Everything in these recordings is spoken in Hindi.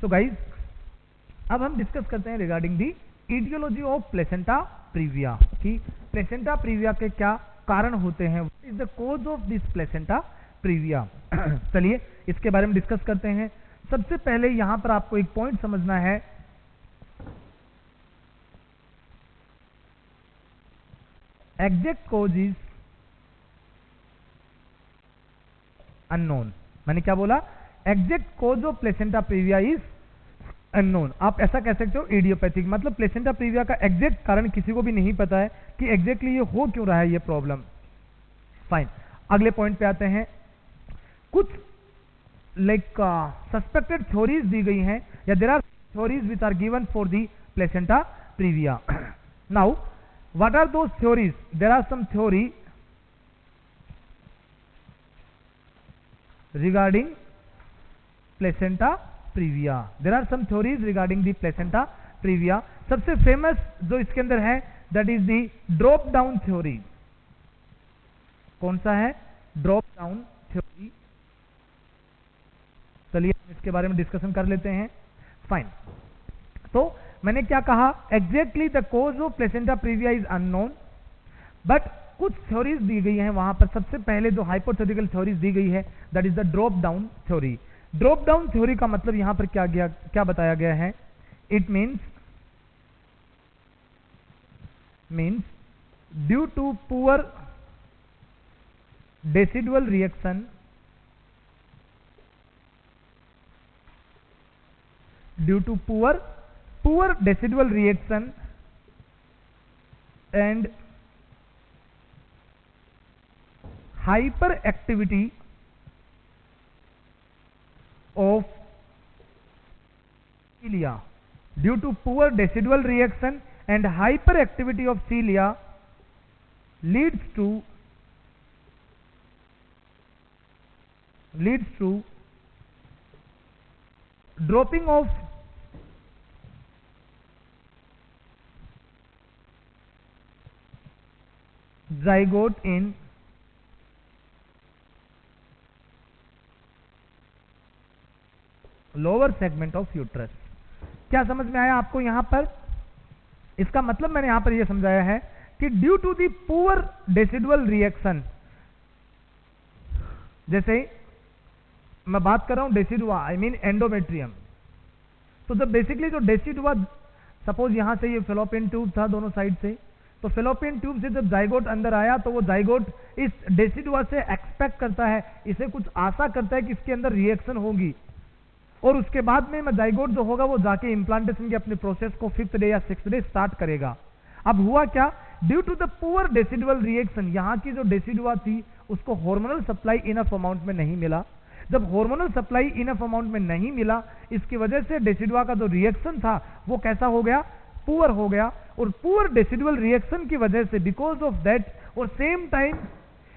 सो गाइज अब हम डिस्कस करते हैं regarding the etiology of placenta previa कि प्लेसेंटा प्रीविया के क्या कारण होते हैं, what is the cause of this placenta previa. चलिए इसके बारे में डिस्कस करते हैं। सबसे पहले यहां पर आपको एक पॉइंट समझना है, एग्जैक्ट कॉज इज अननोन। मैंने क्या बोला? Exact cause of placenta previa is unknown. आप ऐसा कह सकते हो इडियोपैथिक, मतलब प्लेसेंटा प्रीविया का एग्जैक्ट कारण किसी को भी नहीं पता है कि एग्जैक्टली ये हो क्यों रहा है ये प्रॉब्लम। फाइन, अगले पॉइंट पे आते हैं। कुछ लाइक सस्पेक्टेड थ्योरीज दी गई हैं, या there are theories which are given for the placenta previa. Now what are those theories? There are some theory regarding placenta previa. There are some theories regarding the placenta previa. सबसे फेमस जो इसके अंदर है that is the drop down theory. कौन सा है? Drop down theory. चलिए हम इसके बारे में डिस्कशन कर लेते हैं। फाइन, तो मैंने क्या कहा? Exactly the cause of placenta previa is unknown, but कुछ थ्योरीज दी गई हैं वहां पर। सबसे पहले जो हाइपोथेटिकल थ्योरीज दी गई है that is the drop down theory. Drop down theory का मतलब यहां पर क्या बताया गया है? It means due to poor decidual reaction, due to poor decidual reaction and hyperactivity of cilia, due to poor decidual reaction and hyperactivity of cilia leads to dropping of zygote in lower segment of uterus. क्या समझ में आया आपको यहां पर? इसका मतलब मैंने यहां पर यह समझाया है कि due to the poor decidual reaction, जैसे मैं बात कर रहा हूं डेसिडुआ, आई मीन एंडोमेट्रियम। तो जब बेसिकली जो डेसिडुआ, सपोज यहां से ये फेलोपियन ट्यूब था दोनों साइड से, तो फेलोपियन ट्यूब से जब जाइगोट अंदर आया तो वो जाइगोट इस डेसिडुआ से एक्सपेक्ट करता है, इसे कुछ आशा करता है कि इसके अंदर रिएक्शन होगी, और उसके बाद में जाइगोट जो होगा वो जाके इंप्लांटेशन की अपनी प्रोसेस को 5th डे या 6th डे स्टार्ट करेगा। अब हुआ क्या? Due to the poor decidual reaction, यहां की जो डेसिडुआ थी उसको हार्मोनल सप्लाई इनफ अमाउंट में नहीं मिला। जब हार्मोनल सप्लाई इनफ अमाउंट में नहीं मिला, इसकी वजह से डेसिडुआ का जो रिएक्शन था वो कैसा हो गया? पुअर हो गया। और पुअर डेसिडुअल रिएक्शन की वजह से, बिकॉज ऑफ दैट, और सेम टाइम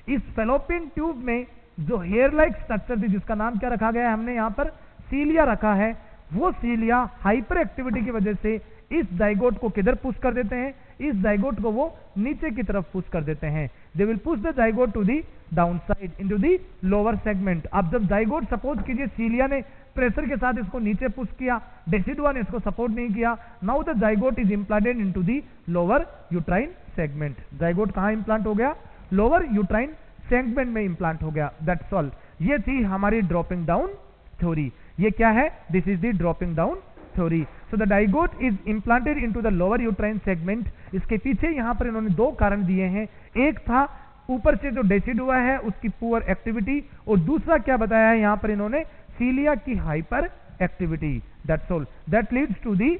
इस फेलोपियन ट्यूब में जो हेयर लाइक स्ट्रक्चर थी, जिसका नाम क्या रखा गया है हमने यहां पर? सीलिया रखा है। वो सीलिया हाइपर एक्टिविटी की वजह से इस जाइगोट को किधर पुश कर देते हैं? इस जाइगोट को वो नीचे की तरफ पुश कर देते हैं। They will push the zygote to the down side into the lower segment. अब जब जाइगोट, सपोज कीजिए सीलिया ने प्रेशर के साथ इसको नीचे पुश किया, डेसिडुआ ने इसको सपोर्ट नहीं किया, now the zygote is implanted into the lower uterine segment. Zygote कहां इंप्लांट हो गया? लोअर यूट्राइन सेगमेंट में इंप्लांट हो गया। That's all. ये थी हमारी ड्रॉपिंग डाउन थ्योरी। ये क्या है? This is the dropping down theory. So the zygote is implanted into the lower uterine segment. इसके पीछे यहां पर इन्होंने दो कारण दिए हैं। एक था ऊपर से जो डेसिडुआ है उसकी पुअर एक्टिविटी, और दूसरा क्या बताया है यहां पर इन्होंने? सीलिया की hyperactivity. That's all. That leads to the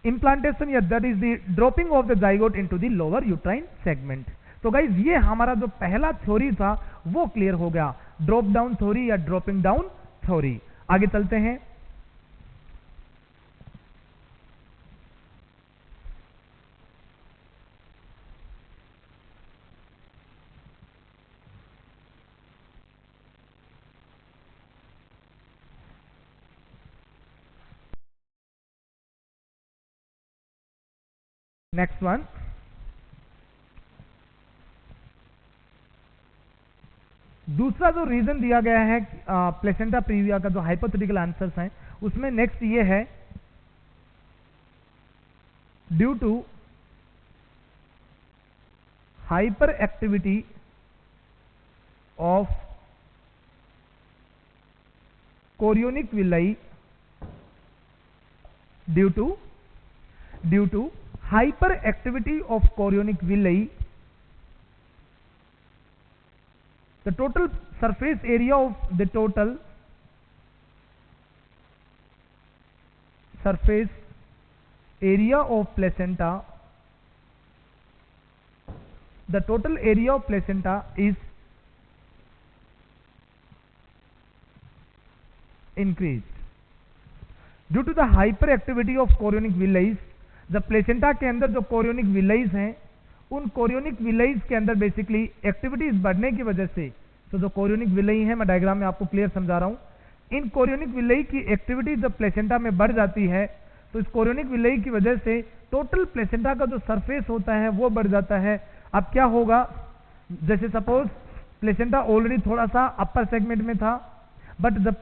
implantation, या that is the dropping of the zygote into the lower uterine segment. तो गाइज ये हमारा जो पहला थ्योरी था वो क्लियर हो गया, ड्रॉप डाउन थ्योरी या ड्रॉपिंग डाउन थ्योरी। आगे चलते हैं। नेक्स्ट वन, दूसरा जो रीजन दिया गया है प्लेसेंटा प्रीविया का, जो हाइपोथेटिकल आंसर्स हैं उसमें नेक्स्ट ये है, due to hyper activity of chorionic villi, due to hyper activity of chorionic villi, the total surface area of the total surface area of placenta, the total area of placenta is increased due to the hyperactivity of chorionic villi. the placenta के अंदर जो chorionic villi हैं, उन कोरियोनिक विलाइज के अंदर बेसिकली एक्टिविटीज बढ़ने की वजह से, तो जो कोरियोनिक विलाई है, मैं डायग्राम में आपको क्लियर समझा रहा हूं, इन कोरियोनिक विलाई की एक्टिविटी जब प्लेसेंटा में बढ़ जाती है, तो इस कोरियोनिक विलाई की वजह से टोटल प्लेसेंटा का जो सरफेस होता है वो बढ़ जाता है। अब क्या होगा, जैसे सपोज प्लेसेंटा ऑलरेडी थोड़ा सा अपर सेगमेंट में था, बट जब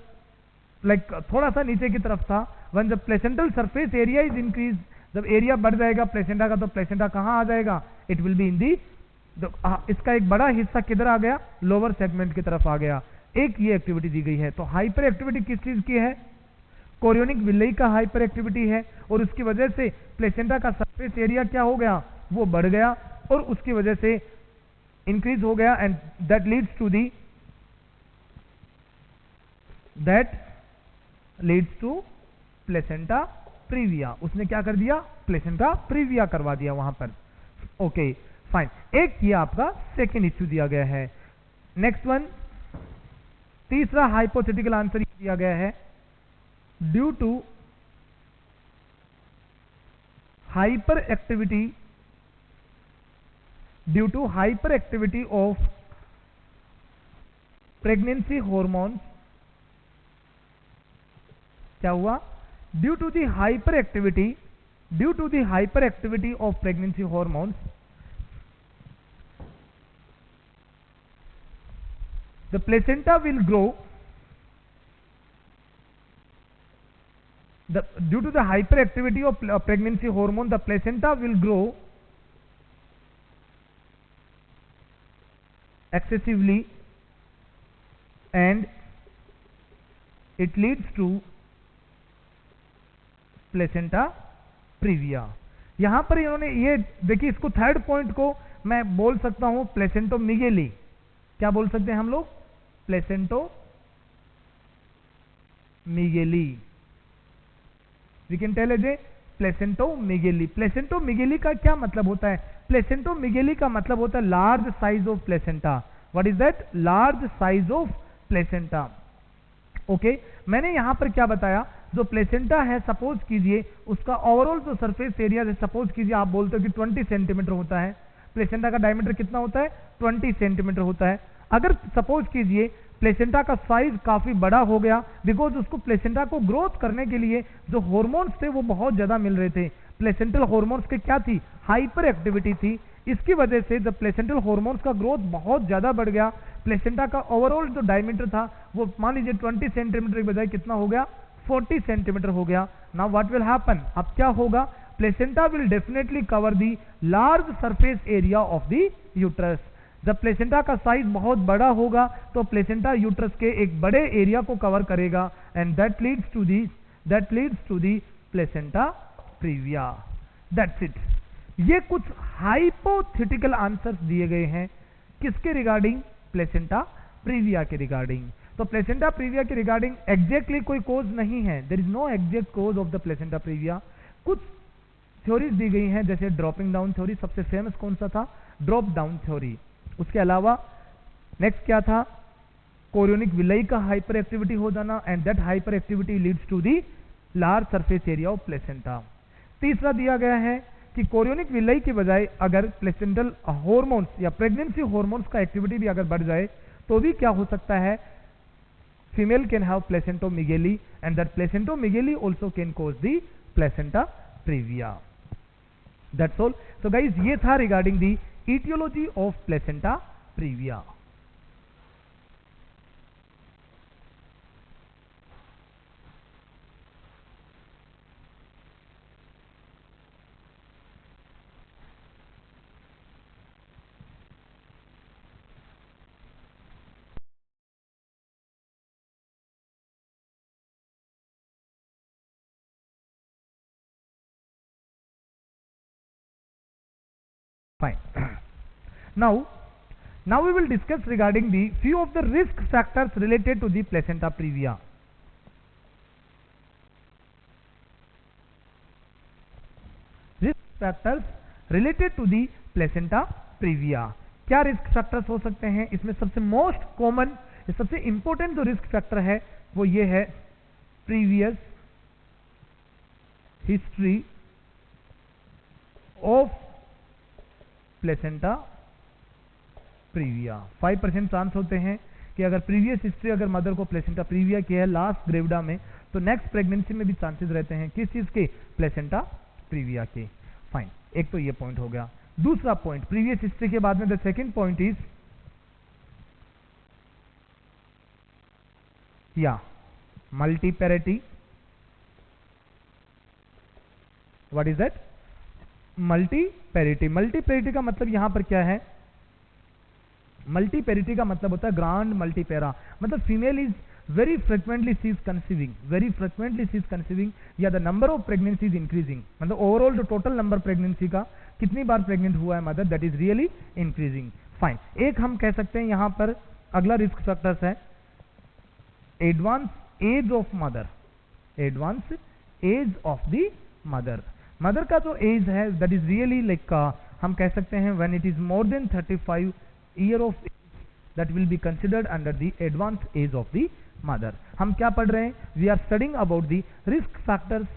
थोड़ा सा नीचे की तरफ था, वन जब placental surface area is increase, जब एरिया बढ़ जाएगा प्लेसेंटा का, तो प्लेसेंटा कहां आ जाएगा, इट विल बी इन दी, इसका एक बड़ा हिस्सा किधर आ गया, लोअर सेगमेंट की तरफ आ गया। एक ये एक्टिविटी दी गई है। तो हाइपर एक्टिविटी किस चीज की है, कोरियोनिक विलाई का हाइपर एक्टिविटी है, और उसकी वजह से प्लेसेंटा का सरफेस एरिया क्या हो गया, वो बढ़ गया, और उसकी वजह से इंक्रीज हो गया, and that leads to placenta previa. उसने क्या कर दिया, प्लेसेंटा प्रीविया करवा दिया वहां पर। ओके फाइन, एक ये आपका सेकेंड इश्यू दिया गया है। नेक्स्ट वन, तीसरा हाइपोथेटिकल आंसर दिया गया है, due to hyper activity of pregnancy hormones, क्या हुआ, due to the hyper activity of pregnancy hormones, the placenta will grow, due to the hyperactivity of pregnancy hormone, the placenta will grow excessively and it leads to placenta previa। यहां पर इन्होंने ये देखिए, इसको थर्ड पॉइंट को मैं बोल सकता हूं प्लेसेंटोमीगेली। क्या बोल सकते हैं हम लोग, placentomegaly, we can tell as a placentomegaly. Placentomegaly का क्या मतलब होता है, प्लेसेंटोमीगेली का मतलब होता है large size of placenta. What is that, large size of placenta. Okay, मैंने यहां पर क्या बताया, जो प्लेसेंटा है, सपोज कीजिए उसका ओवरऑल जो सरफेस एरिया है, सपोज कीजिए आप बोलते हो कि 20 सेंटीमीटर होता है, प्लेसेंटा का डायमीटर कितना होता है, 20 सेंटीमीटर होता है। अगर सपोज कीजिए प्लेसेंटा का साइज काफी बड़ा हो गया, बिकॉज उसको प्लेसेंटा को ग्रोथ करने के लिए जो हॉर्मोन्स थे वो बहुत ज्यादा मिल रहे थे, प्लेसेंटल हॉर्मोन्स की क्या थी, हाइपर एक्टिविटी थी। इसकी वजह से जब प्लेसेंटल हॉर्मोन्स का ग्रोथ बहुत ज्यादा बढ़ गया, प्लेसेंटा का ओवरऑल जो डायमीटर था वो मान लीजिए 20 सेंटीमीटर की बजाय कितना हो गया, 40 सेंटीमीटर हो गया। नाउ व्हाट विल हैपन, अब क्या होगा, placenta will definitely cover the large surface area of the uterus. जब प्लेसेंटा का साइज बहुत बड़ा होगा तो प्लेसेंटा यूट्रस के एक बड़े एरिया को कवर करेगा, and that leads to the placenta previa. That's it. ये कुछ हाइपोथेटिकल आंसर्स दिए गए हैं किसके रिगार्डिंग, प्लेसेंटा प्रीविया के रिगार्डिंग। तो प्लेसेंटा प्रीविया के रिगार्डिंग एग्जैक्टली कोई कोज नहीं है, there is no exact cause of the placenta previa. कुछ थ्योरीज दी गई हैं, जैसे ड्रॉपिंग डाउन थ्योरी, सबसे फेमस कौन सा था, ड्रॉप डाउन थ्योरी। उसके अलावा नेक्स्ट क्या था, कोरियोनिक विलाई का हाइपर एक्टिविटी हो जाना, and that hyper activity leads to the large surface area of placenta. तीसरा दिया गया है कि कोरियोनिक विलाई के बजाय अगर प्लेसेंटल हॉर्मोन्स या प्रेगनेंसी हॉर्मोन्स का एक्टिविटी भी अगर बढ़ जाए तो भी क्या हो सकता है, female can have placentomegaly, and that placentomegaly also can cause the placenta previa. That's all. So guys, ये था regarding the etiology of placenta previa। Fine. Now we will discuss regarding the few of the risk factors related to the placenta previa. Risk factors related to the placenta previa. क्या रिस्क फैक्टर्स हो सकते हैं? इसमें सबसे मोस्ट कॉमन, सबसे इंपॉर्टेंट जो रिस्क फैक्टर है वो ये है previous history of placenta previa. 5% chance होते हैं कि अगर प्रीवियस हिस्ट्री अगर मदर को प्लेसेंटा प्रीविया की है लास्ट ग्रेविडा में, तो नेक्स्ट प्रेगनेंसी में भी चांसेस रहते हैं किस चीज के? प्लेसेंटा प्रीविया के. फाइन, एक तो ये पॉइंट हो गया. दूसरा पॉइंट प्रीवियस हिस्ट्री के बाद में द सेकंड पॉइंट इज या multiparity. What is that? Multiparity. Multiparity का मतलब यहां पर क्या है? मल्टीपेरिटी का मतलब होता है ग्रांड मल्टीपेरा, मतलब female is very frequently she is conceiving या the number of pregnancy is increasing, मतलब overall जो total number pregnancy का कितनी बार प्रेग्नेंट हुआ है mother, that is really increasing. Fine. एक हम कह सकते हैं यहां पर अगला रिस्क फैक्टर्स है advance age of mother. Advance age of the mother. Mother का जो एज है दैट इज रियली लाइक हम कह सकते हैं when it is more than 35 year of age, that will be considered under the advance age of the mother. हम क्या पढ़ रहे हैं? We are studying about the risk factors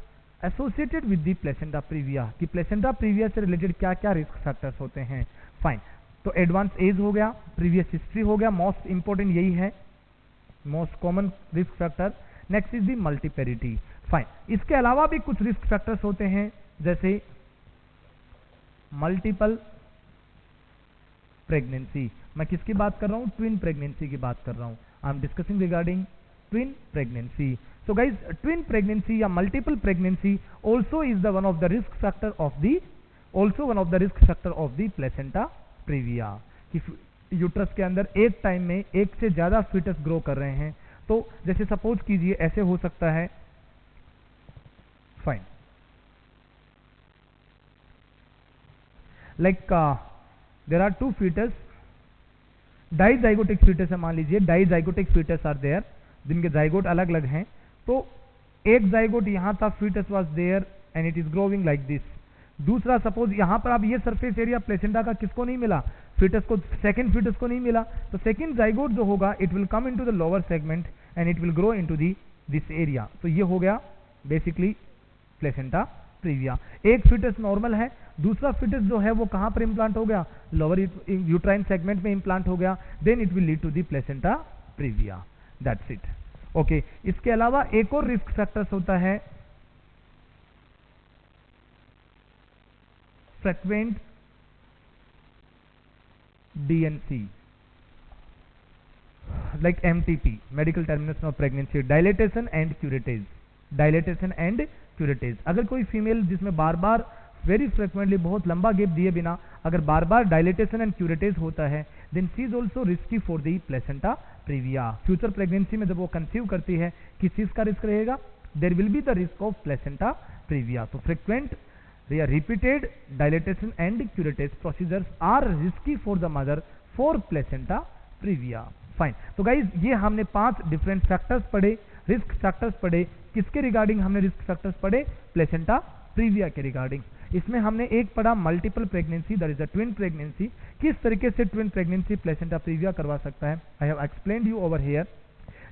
associated with the placenta previa, कि प्लेसेंटा प्रीविया से रिलेटेड क्या क्या रिस्क फैक्टर्स होते हैं. फाइन. तो एडवांस एज हो गया, प्रीवियस हिस्ट्री हो गया, मोस्ट इंपॉर्टेंट यही है, most common risk factor. Next is the multiparity. Fine. इसके अलावा भी कुछ रिस्क फैक्टर्स होते हैं जैसे मल्टीपल प्रेगनेंसी. मैं किसकी बात कर रहा हूं? ट्विन प्रेगनेंसी की बात कर रहा हूं. I am discussing regarding twin pregnancy. So guys, twin pregnancy या multiple pregnancy also is the one of the risk factor of the placenta previa. कि यूट्रस के अंदर एक टाइम में एक से ज्यादा फीटस ग्रो कर रहे हैं, तो जैसे सपोज कीजिए ऐसे हो सकता है. Fine. Like there are two fetus, dizygotic fetus है मान लीजिए, डाइजाइगोटिक फीटस आर देयर, जिनके जाइगोट अलग अलग हैं. तो एक जाइगोट यहां था, fetus was there and it is growing like this. दूसरा सपोज यहां पर अब ये सरफेस एरिया प्लेसेंटा का किसको नहीं मिला? फीटस को, सेकंड फीटस को नहीं मिला. तो सेकंड जाइगोट जो होगा it will come into the lower segment and it will grow into this area. तो ये हो गया बेसिकली प्लेसेंटा प्रीविया. एक फीटस नॉर्मल है, दूसरा फीटस जो है वो कहां पर इंप्लांट हो गया? लोअर यूट्राइन सेगमेंट में इंप्लांट हो गया. Then it will lead to the placenta previa. That's it. Okay. इसके अलावा एक और रिस्क फैक्टर्स होता है frequent D and C, like MTP, medical termination of pregnancy, dilatation and curettage. Dilatation and curettage. अगर कोई फीमेल जिसमें बार बार वेरी फ्रिक्वेंटली बहुत लंबा गैप दिए बिना अगर बार बार डायलेटेशन एंड क्यूरेटेज होता है, then she is also risky for the placenta previa. Future pregnancy में जब वो कंसीव करती है, किस चीज का रिस्क रहेगा? There will be the risk of placenta previa. तो फ्रीक्वेंट या repeated dilatation and curettage procedures are risky for the mother for placenta previa. Fine. तो गाइज ये हमने 5 डिफरेंट फैक्टर्स पढ़े, रिस्क फैक्टर्स पढ़े. किसके रिगार्डिंग हमने रिस्क फैक्टर्स पढ़े? प्लेसेंटा प्रीविया के रिगार्डिंग. इसमें हमने एक पढ़ा multiple pregnancy, that is the twin pregnancy. किस तरीके से ट्विन प्रेगनेंसी प्लेसेंटा प्रीविया करवा सकता है, I have explained you over here.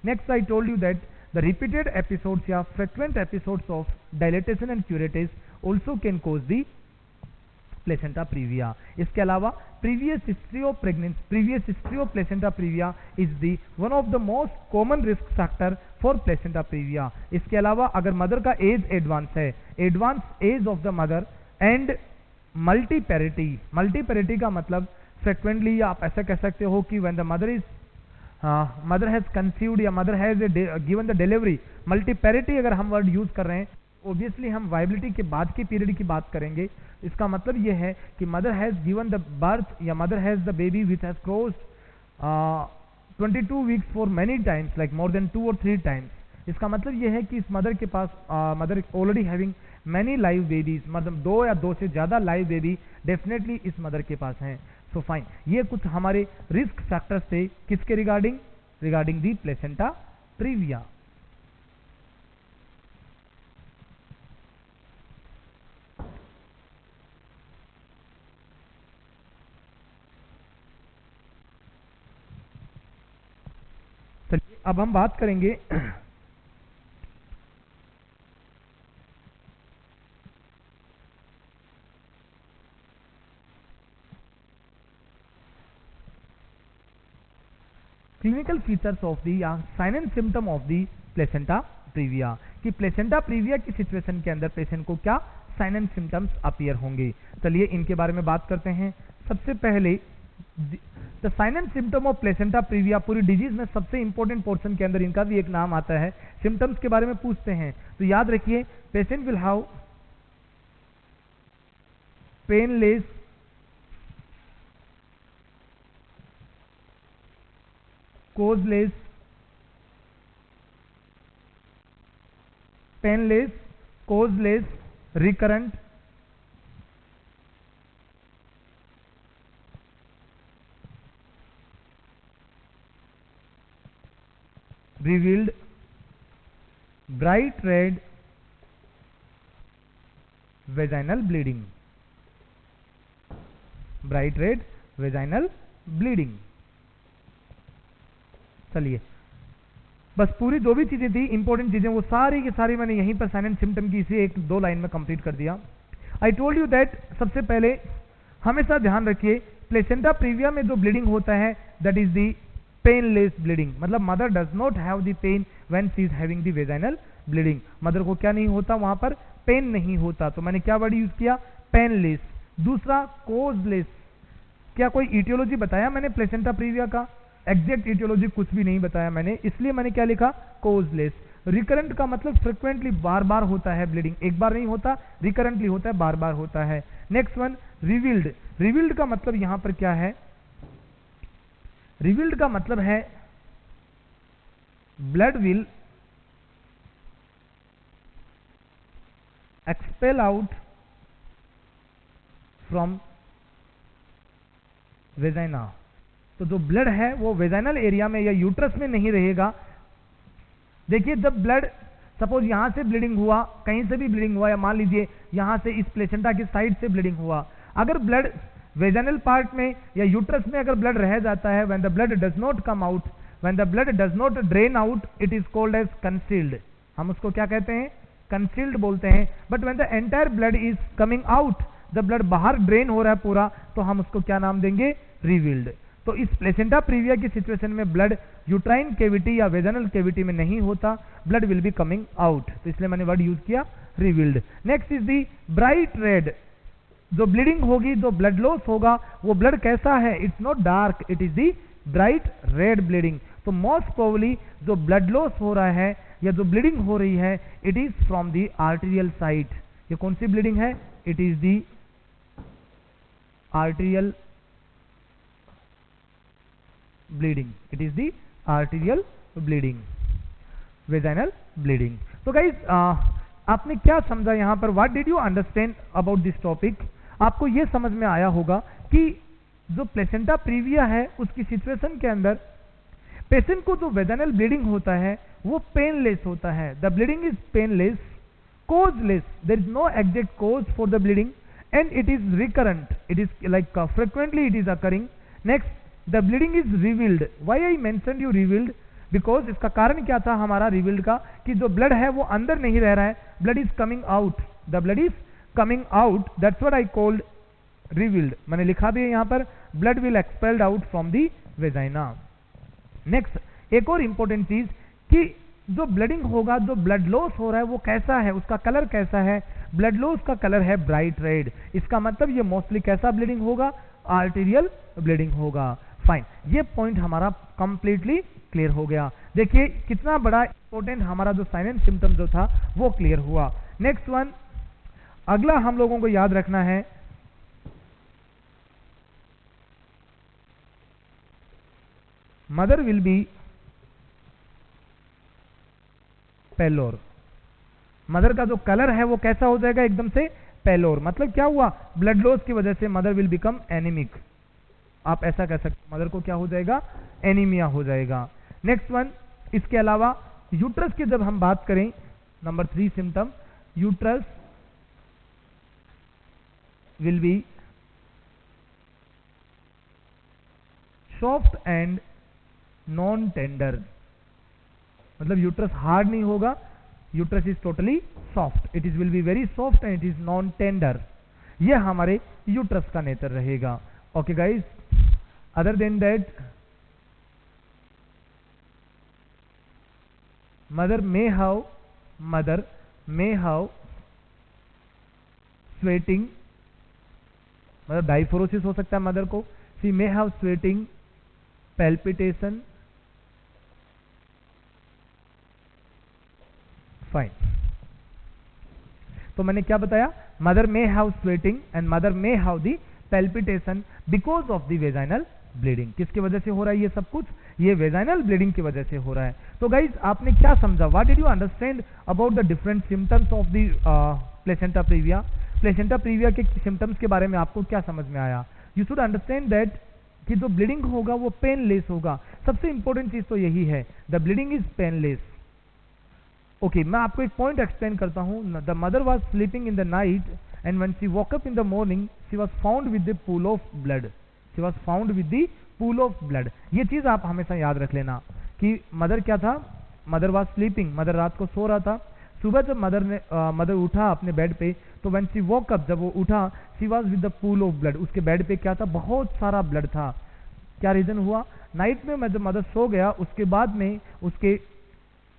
Next I told you that the repeated episodes या frequent episodes of dilatation and curettage also can cause the placenta previa. इसके अलावा previous history of placenta previa is the one of the most common risk factor for placenta previa. इसके अलावा अगर मदर का एज एडवांस है, advance age of the mother and multiparity का मतलब फ्रिक्वेंटली आप ऐसा कह सकते हो कि when the mother has conceived या mother has given the delivery. मल्टीपेरिटी अगर हम वर्ड यूज कर रहे हैं, ऑब्वियसली हम वाइबिलिटी के बाद के पीरियड की बात करेंगे. इसका मतलब यह है कि mother has given the birth या mother has the baby which has crossed 22 weeks for many times, like more than 2 or 3 times. इसका मतलब यह है कि इस मदर के पास mother already having many live babies, मतलब 2 या 2 से ज्यादा लाइव बेबी डेफिनेटली इस मदर के पास हैं। सो फाइन, ये कुछ हमारे रिस्क फैक्टर्स थे किसके रिगार्डिंग दी प्लेसेंटा प्रीविया। चलिए अब हम बात करेंगे क्लिनिकल फीचर्स ऑफ दी या sign and symptom of the placenta previa, कि प्लेसेंटा प्रीविया की सिचुएशन के अंदर पेशेंट को क्या साइन एंड सिम्टम्स अपीयर होंगे। चलिए इनके बारे में बात करते हैं। सबसे पहले the sign and symptom of placenta previa, पूरी डिजीज में सबसे इंपॉर्टेंट पोर्शन के अंदर इनका भी एक नाम आता है। सिम्टम्स के बारे में पूछते हैं तो याद रखिए, patient will have painless causeless recurrent revealed bright red vaginal bleeding, bright red vaginal bleeding। चलिए बस पूरी जो भी चीजें थी इंपॉर्टेंट चीजें वो सारी की सारी मैंने यहीं पर साइन एंड सिम्टम की इसी 1-2 लाइन में कंप्लीट कर दिया। आई टोल्ड यू दैट सबसे पहले हमेशा ध्यान रखिए प्लेसेंटा प्रीविया में जो ब्लीडिंग होता है that is the painless bleeding, मतलब mother does not have the pain when she is having the vaginal bleeding. Mother को क्या नहीं होता, वहां पर पेन नहीं होता। तो मैंने क्या वर्ड यूज किया, पेनलेस। दूसरा कोजलेस, क्या कोई इटियोलॉजी बताया मैंने प्लेसेंटा प्रीविया का? एग्जैक्ट इटियोलॉजी कुछ भी नहीं बताया मैंने, इसलिए मैंने क्या लिखा, कोजलेस। रिकरेंट का मतलब फ्रिक्वेंटली, बार बार होता है ब्लीडिंग, एक बार नहीं होता, रिकरेंटली होता है, बार बार होता है। Next one revealed. रिवील्ड का मतलब यहां पर क्या है, रिवील्ड का मतलब है blood will expel out from vagina. तो जो ब्लड है वो वेजाइनल एरिया में या यूट्रस में नहीं रहेगा। देखिए जब ब्लड, सपोज यहां से ब्लीडिंग हुआ, कहीं से भी ब्लीडिंग हुआ, या मान लीजिए यहां से इस प्लेसेंटा की साइड से ब्लीडिंग हुआ, अगर ब्लड वेजाइनल पार्ट में या यूट्रस में अगर ब्लड रह जाता है, when the blood does not come out, when the blood does not drain out, it is called as concealed. हम उसको क्या कहते हैं, कंसील्ड बोलते हैं। But when the entire blood is coming out, the blood बाहर ड्रेन हो रहा है पूरा, तो हम उसको क्या नाम देंगे, रिवील्ड। तो इस प्लेसेंटा प्रीविया की सिचुएशन में ब्लड यूट्राइन केविटी या वेजाइनल केविटी में नहीं होता, blood will be coming out, तो इसलिए मैंने वर्ड यूज किया revealed. Next is the bright red. जो ब्लीडिंग होगी, जो ब्लड लॉस होगा, वो ब्लड कैसा है, it's not dark, it is the bright red bleeding. तो मोस्ट प्रोबेबली जो ब्लड लॉस हो रहा है या जो ब्लीडिंग हो रही है, it is from the arterial site. ये कौन सी ब्लीडिंग है, it is the arterial bleeding, it is the arterial bleeding, vaginal bleeding. तो गाइस आपने क्या समझा यहां पर, what did you understand about this topic? आपको यह समझ में आया होगा कि जो प्लेसेंटा प्रीविया है उसकी सिचुएशन के अंदर पेशेंट को जो वेजाइनल ब्लीडिंग होता है वो पेनलेस होता है। The bleeding is painless, causeless, there is no exact cause for the bleeding, and it is recurrent, it is like frequently it is occurring. Next, the bleeding is revealed. Why I mentioned you revealed? Because इसका कारण क्या था हमारा revealed का, कि जो ब्लड है वो अंदर नहीं रह रहा है, blood is coming out, the blood is coming out, that's what I called revealed. मैंने लिखा भी है यहाँ पर, blood will expelled out from the vagina. Next, एक और इंपॉर्टेंट चीज कि जो ब्लडिंग होगा, जो ब्लड लॉस हो रहा है वो कैसा है, उसका कलर कैसा है, ब्लड लॉस का कलर है ब्राइट रेड। इसका मतलब ये मोस्टली कैसा ब्लीडिंग होगा, आर्टेरियल ब्लीडिंग होगा। फाइन, ये पॉइंट हमारा कंप्लीटली क्लियर हो गया। देखिए कितना बड़ा इंपॉर्टेंट हमारा जो साइन एंड सिम्टम जो था वो क्लियर हुआ। नेक्स्ट वन, अगला हम लोगों को याद रखना है, मदर विल बी पेलोर। मदर का जो कलर है वो कैसा हो जाएगा, एकदम से पेलोर। मतलब क्या हुआ, ब्लड लॉस की वजह से मदर विल बिकम एनीमिक। आप ऐसा कह सकते, मदर को क्या हो जाएगा, एनीमिया हो जाएगा। नेक्स्ट वन, इसके अलावा यूट्रस की जब हम बात करें, number 3 symptom, uterus will be soft and non tender. मतलब यूट्रस हार्ड नहीं होगा, uterus is totally soft, it is will be very soft and it is non tender. ये हमारे यूट्रस का नेचर रहेगा। Okay guys, other than that mother may have sweating, मतलब डाइफोरोसिस हो सकता है मदर को। She may have sweating, palpitation, fine. तो मैंने क्या बताया, mother may have sweating and mother may have the palpitation because of the vaginal bleeding। किसकी वजह से हो रहा है ये सब कुछ, ये वेजाइनल ब्लीडिंग की वजह से हो रहा है। तो गाइज आपने क्या समझा, what did you understand about the different symptoms of the placenta previa. Placenta previa के सिम्टम्स के बारे में आपको क्या समझ में आया। यू शुड अंडरस्टैंड दैट कि जो ब्लीडिंग होगा वो पेनलेस होगा। सबसे इंपॉर्टेंट चीज तो यही है, the bleeding is painless. Okay, मैं आपको एक पॉइंट एक्सप्लेन करता हूं। The mother was sleeping in the night and when she walk up in the morning she was found with the pool of blood. She was found with the pool of blood. ये चीज आप हमेशा याद रख लेना कि मदर क्या था, मदर वॉज स्लीपिंग, मदर रात को सो रहा था। सुबह जब मदर उठा अपने बेड पे, तो व्हेन शी वॉक अप, जब वो उठा, she was with the pool of blood. उसके बेड पे क्या था, बहुत सारा ब्लड था। क्या रीजन हुआ, नाइट में जब मदर सो गया, उसके बाद में उसके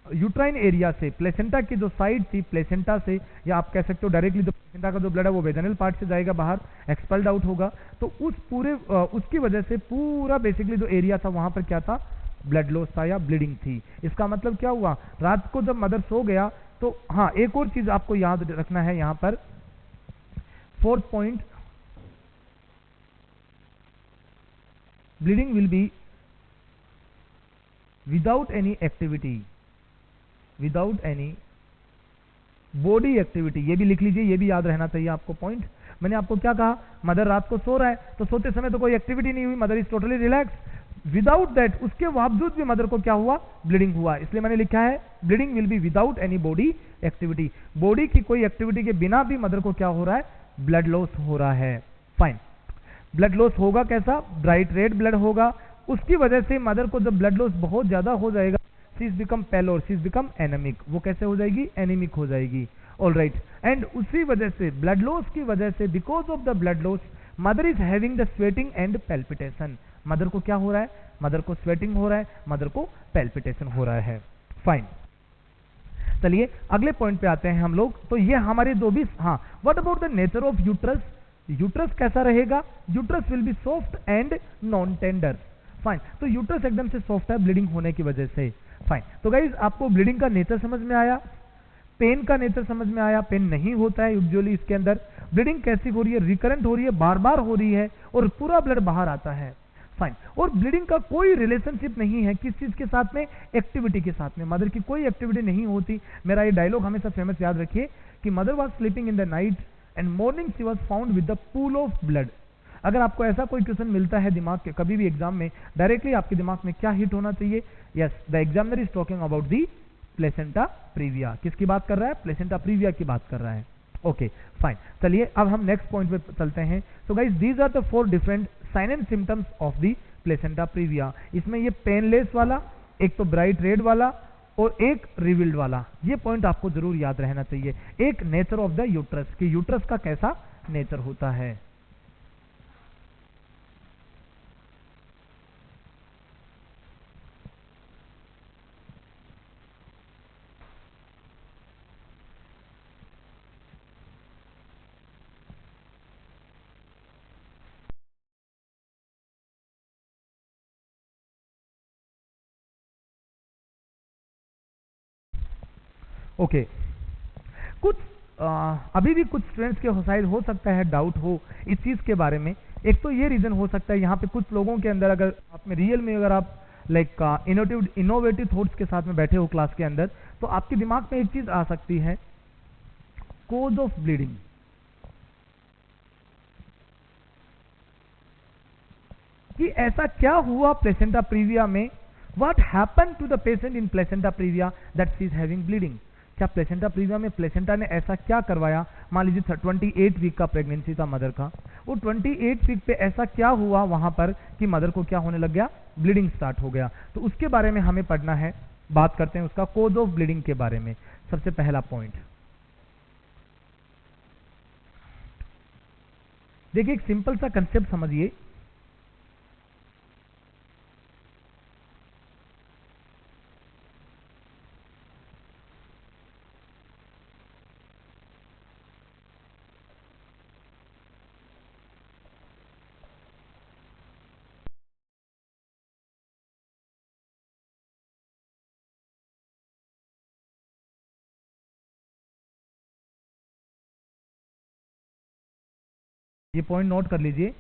यूट्राइन एरिया से, प्लेसेंटा की जो साइड थी, प्लेसेंटा से, या आप कह सकते हो डायरेक्टली जो प्लेसेंटा का जो ब्लड है वो वेजाइनल पार्ट से जाएगा बाहर, एक्सपेल्ड आउट होगा। तो उस पूरे उसकी वजह से पूरा बेसिकली जो एरिया था वहां पर क्या था, ब्लड लॉस था या ब्लीडिंग थी। इसका मतलब क्या हुआ, रात को जब मदर सो गया, तो हाँ एक और चीज आपको याद रखना है यहां पर, 4th point, bleeding will be without any activity, without any body activity. ये भी लिख लीजिए, ये भी याद रहना चाहिए आपको पॉइंट। मैंने आपको क्या कहा, मदर रात को सो रहा है, तो सोते समय तो कोई एक्टिविटी नहीं हुई, mother is totally relax. Without that, उसके बावजूद भी मदर को क्या हुआ, ब्लीडिंग हुआ। इसलिए मैंने लिखा है bleeding will be without any body activity. Body की कोई एक्टिविटी के बिना भी मदर को क्या हो रहा है, ब्लड लॉस हो रहा है। फाइन, ब्लड लॉस होगा कैसा, ब्राइट रेड ब्लड होगा। उसकी वजह से मदर को जब ब्लड लॉस बहुत ज्यादा हो जाएगा, she is become pallor, she is become anaemic. वो कैसे हो जाएगी, एनीमिक हो जाएगी। ऑल राइट, एंड उसी वजह से ब्लड लॉस की वजह से, because of the blood loss, mother is having the sweating and palpitation. Mother को क्या हो रहा है, मदर को स्वेटिंग हो रहा है, मदर को पैल्पिटेशन हो रहा है। फाइन, चलिए अगले पॉइंट पे आते हैं हम लोग। तो ये हमारे जो भी, हाँ, what about the nature of uterus. Uterus कैसा रहेगा, uterus will be soft and non tender. Fine, तो यूट्रस एकदम से सॉफ्ट है ब्लीडिंग होने की वजह से। फाइन, तो गाइज आपको ब्लीडिंग का नेचर समझ में आया, पेन का नेचर समझ में आया। पेन नहीं होता है यूजुअली इसके अंदर। ब्लीडिंग कैसी हो रही है, रिकरेंट हो रही है, बार बार हो रही है और पूरा ब्लड बाहर आता है। फाइन, और ब्लीडिंग का कोई रिलेशनशिप नहीं है किस चीज के साथ में, एक्टिविटी के साथ में। मदर की कोई एक्टिविटी नहीं होती। मेरा ये डायलॉग हमेशा फेमस याद रखिए कि mother was sleeping in the night and morning she was found with the pool of blood. अगर आपको ऐसा कोई क्वेश्चन मिलता है दिमाग के कभी भी एग्जाम में, डायरेक्टली आपके दिमाग में क्या हिट होना चाहिए, yes, the examiner is talking about the placenta previa. किसकी बात कर रहा है, प्लेसेंटा प्रीविया की बात कर रहा है। ओके फाइन, चलिए अब हम नेक्स्ट पॉइंट पे चलते हैं। So guys, these are the 4 different sign and symptoms of the placenta previa. इसमें ये पेनलेस वाला, एक तो ब्राइट रेड वाला और एक रिवील्ड वाला, ये पॉइंट आपको जरूर याद रहना चाहिए। एक नेचर ऑफ द यूट्रस, कि यूट्रस का कैसा नेचर होता है। ओके, कुछ अभी भी कुछ स्टूडेंट्स के शायद हो सकता है डाउट हो इस चीज के बारे में। एक तो ये रीजन हो सकता है, यहाँ पे कुछ लोगों के अंदर, अगर आप में रियल में अगर आप लाइक इनोवेटिव थॉट्स के साथ में बैठे हो क्लास के अंदर, तो आपके दिमाग में एक चीज आ सकती है, कोज ऑफ ब्लीडिंग। कि ऐसा क्या हुआ प्लेसेंटा प्रीविया में, what happen to the patient in placenta previa that she is having bleeding. क्या प्लेसेंटा प्रीविया में प्लेसेंटा ने ऐसा क्या करवाया, मान लीजिए 28 वीक का प्रेगनेंसी था मदर का, वो 28 वीक पे ऐसा क्या हुआ वहां पर कि मदर को क्या होने लग गया, ब्लीडिंग स्टार्ट हो गया। तो उसके बारे में हमें पढ़ना है, बात करते हैं उसका कोज ऑफ ब्लीडिंग के बारे में। सबसे पहला पॉइंट देखिए, एक सिंपल सा कंसेप्ट समझिए। ये पॉइंट नोट कर लीजिए।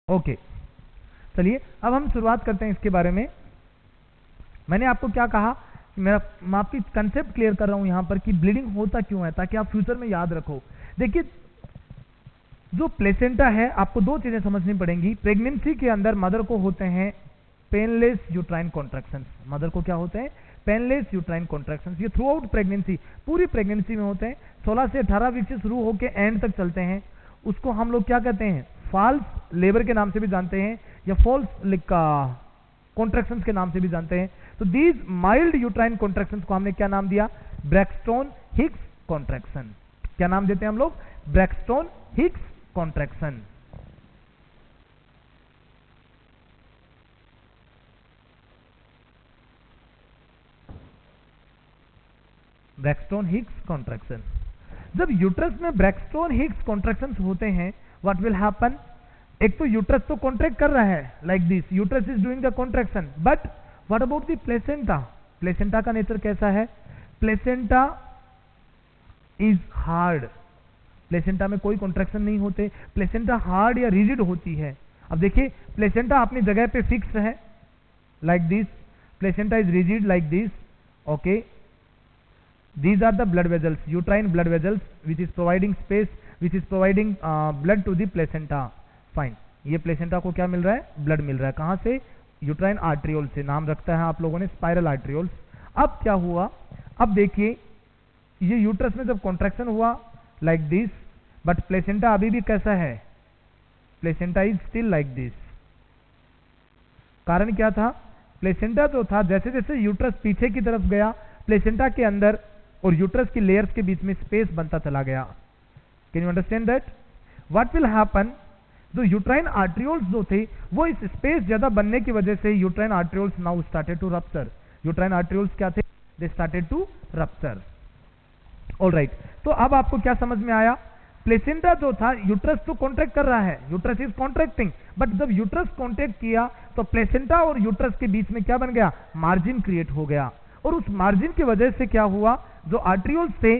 ओके, चलिए अब हम शुरुआत करते हैं इसके बारे में। मैंने आपको क्या कहा, मैं आपकी कंसेप्ट क्लियर कर रहा हूं यहां पर कि ब्लीडिंग होता क्यों है, ताकि आप फ्यूचर में याद रखो। देखिए, जो प्लेसेंटा है, आपको दो चीजें समझनी पड़ेंगी। प्रेगनेंसी के अंदर मदर को होते हैं पेनलेस यूट्राइन कॉन्ट्रैक्शंस। मदर को क्या होते हैं, पेनलेस यूट्राइन कॉन्ट्रैक्शंस। ये थ्रू आउट प्रेगनेंसी, पूरी प्रेगनेंसी में होते हैं। 16 से 18 वीक से शुरू होकर एंड तक चलते हैं। उसको हम लोग क्या कहते हैं, फॉल्स लेबर के नाम से भी जानते हैं, या फॉल्स कॉन्ट्रैक्शंस के नाम से भी जानते हैं। तो दीज माइल्ड यूट्राइन कॉन्ट्रैक्शंस को हमने क्या नाम दिया, ब्रैक्सटोन हिक्स कॉन्ट्रैक्शन। क्या नाम देते हैं हम लोग, Braxton Hicks contraction. Braxton Hicks contraction. जब यूट्रस में ब्रैक्सटोन हिक्स कॉन्ट्रैक्शंस होते हैं, व्हाट विल हैपन, एक तो यूट्रस तो कॉन्ट्रैक्ट कर रहा है like this, uterus is doing the contraction, but what about the placenta. Placenta का नेचर कैसा है, प्लेसेंटा इज हार्ड। प्लेसेंटा में कोई कॉन्ट्रैक्शन नहीं होते, प्लेसेंटा हार्ड या रिजिड होती है। अब देखिए, प्लेसेंटा अपनी जगह पे फिक्स है like this, placenta is rigid like this, okay. These are the blood vessels, uterine blood vessels, which is providing space, which is providing blood to the placenta. Fine. ये प्लेसेंटा को क्या मिल रहा है, ब्लड मिल रहा है। कहां से, यूट्राइन आर्ट्रियोल से। नाम रखता है आप लोगों ने स्पाइरल आर्ट्रियोल्स। अब क्या हुआ, अब देखिए, ये यूट्रस में जब कॉन्ट्रैक्शन हुआ लाइक दिस, बट प्लेसेंटा अभी भी कैसा है, placenta is still like this. कारण क्या था, प्लेसेंटा जो था, जैसे जैसे यूट्रस पीछे की तरफ गया, प्लेसेंटा के अंदर और यूट्रस की लेयर्स के बीच में स्पेस बनता चला गया। Can you understand that, what will happen, जो यूट्राइन आर्ट्रियोल्स जो थे, वो इस स्पेस ज्यादा बनने की वजह से uterine arterioles now started to rupture. Uterine arterioles क्या थे, they started to rupture. Alright, तो अब आपको क्या समझ में आया, प्लेसेंटा जो था, यूट्रस तो कॉन्ट्रैक्ट कर रहा है, यूट्रस इज कॉन्ट्रैक्टिंग, बट जब यूट्रस कॉन्ट्रैक्ट किया तो प्लेसेंटा और यूट्रस के बीच में क्या बन गया, मार्जिन क्रिएट हो गया। और उस मार्जिन की वजह से क्या हुआ, जो आर्ट्रियोल्स थे,